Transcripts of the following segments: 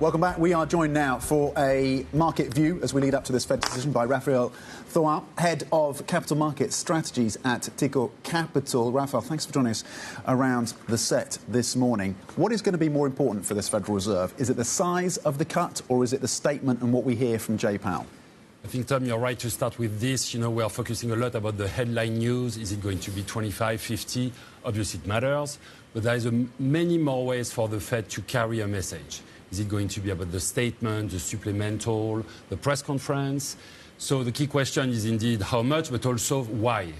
Welcome back. We are joined now for a market view as we lead up to this Fed decision by Raphael Thuin, Head of Capital Market Strategies at Tikehau Capital. Raphael, thanks for joining us around the set this morning. What is going to be more important for this Federal Reserve? Is it the size of the cut or is it the statement and what we hear from Jay Powell? I think, Tom, you're right to start with this. We are focusing a lot about the headline news. Is it going to be 25, 50? Obviously, it matters. But there is many more ways for the Fed to carry a message. Is it going to be about the statement, the supplemental, the press conference? So the key question is indeed how much, but also why.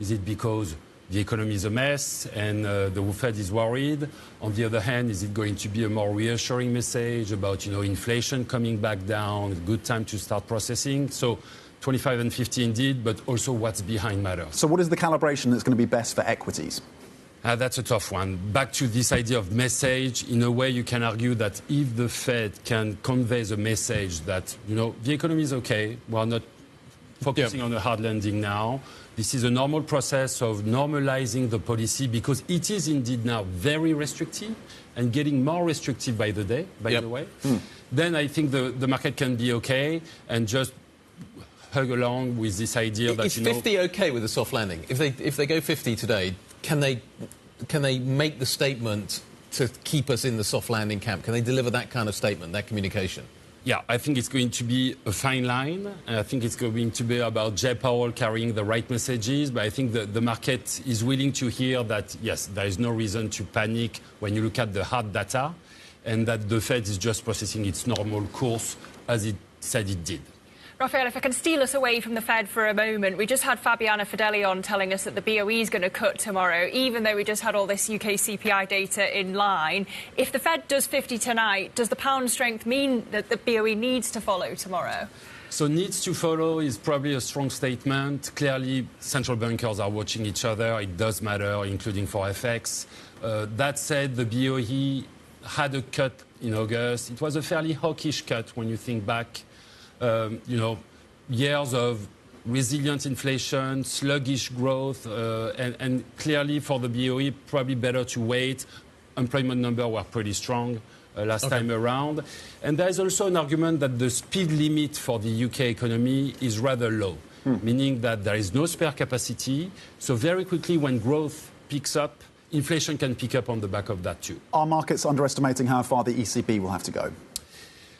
Is it because the economy is a mess and the Fed is worried? On the other hand, is it going to be a more reassuring message about, inflation coming back down, good time to start processing? So 25 and 50 indeed, but also what's behind matters. So what is the calibration that's going to be best for equities? That's a tough one. Back to this idea of message, in a way you can argue that if the Fed can convey the message that, the economy is okay, we're not focusing on a hard landing now. This is a normal process of normalizing the policy because it is indeed now very restrictive and getting more restrictive by the day, by the way. Then I think the market can be okay and just hug along with this idea that, Is 50 okay with a soft landing? If they go 50 today, can they make the statement to keep us in the soft landing camp? Can they deliver that kind of statement, that communication? Yeah, I think it's going to be a fine line. And I think it's going to be about Jay Powell carrying the right messages. But I think the market is willing to hear that, yes, there is no reason to panic when you look at the hard data and that the Fed is just processing its normal course as it said it did. Raphael, if I can steal us away from the Fed for a moment, we just had Fabiana Fedeli on telling us that the BOE is going to cut tomorrow, even though we just had all this UK CPI data in line. If the Fed does 50 tonight, does the pound strength mean that the BOE needs to follow tomorrow? So needs to follow is probably a strong statement. Clearly, central bankers are watching each other. It does matter, including for FX. That said, the BOE had a cut in August. It was a fairly hawkish cut when you think back. Years of resilient inflation, sluggish growth, and clearly for the BOE, probably better to wait. Employment numbers were pretty strong last time around. And there's also an argument that the speed limit for the UK economy is rather low, meaning that there is no spare capacity. So very quickly, when growth picks up, inflation can pick up on the back of that too. Are markets underestimating how far the ECB will have to go?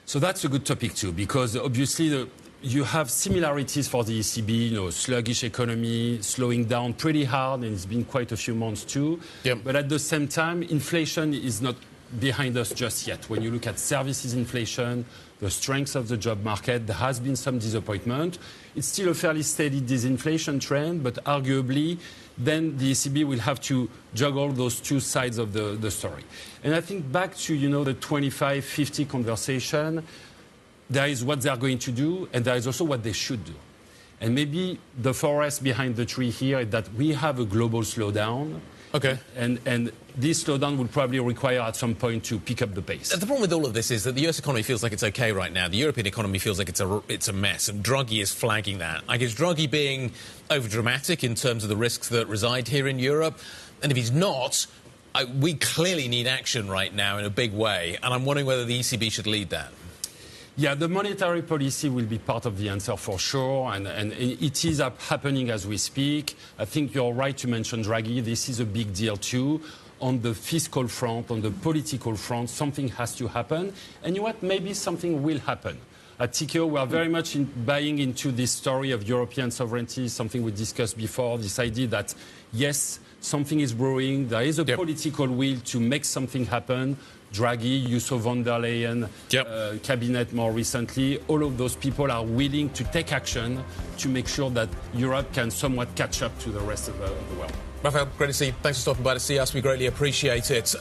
So that's a good topic too, because obviously you have similarities for the ECB, sluggish economy, slowing down pretty hard, and it's been quite a few months too. But at the same time, inflation is not behind us just yet. When you look at services inflation, the strength of the job market, there has been some disappointment. It's still a fairly steady disinflation trend, but arguably, then the ECB will have to juggle those two sides of the story. And I think back to, the 25-50 conversation, there is what they are going to do, and there is also what they should do. And maybe the forest behind the tree here is that we have a global slowdown. And this slowdown will probably require at some point to pick up the pace. The problem with all of this is that the US economy feels like it's okay right now. The European economy feels like it's a mess, and Draghi is flagging that. I guess Draghi being overdramatic in terms of the risks that reside here in Europe, and if he's not, we clearly need action right now in a big way, and I'm wondering whether the ECB should lead that. Yeah, the monetary policy will be part of the answer for sure, and it is happening as we speak. I think you're right to mention Draghi. This is a big deal too. On the fiscal front, on the political front, something has to happen. And you know what? Maybe something will happen. At Tikehau, we are very much buying into this story of European sovereignty, something we discussed before, this idea that, yes, something is brewing. There is a political will to make something happen. Draghi, you saw von der Leyen cabinet more recently. All of those people are willing to take action to make sure that Europe can somewhat catch up to the rest of the world. Raphael, great to see you. Thanks for stopping by to see us. We greatly appreciate it.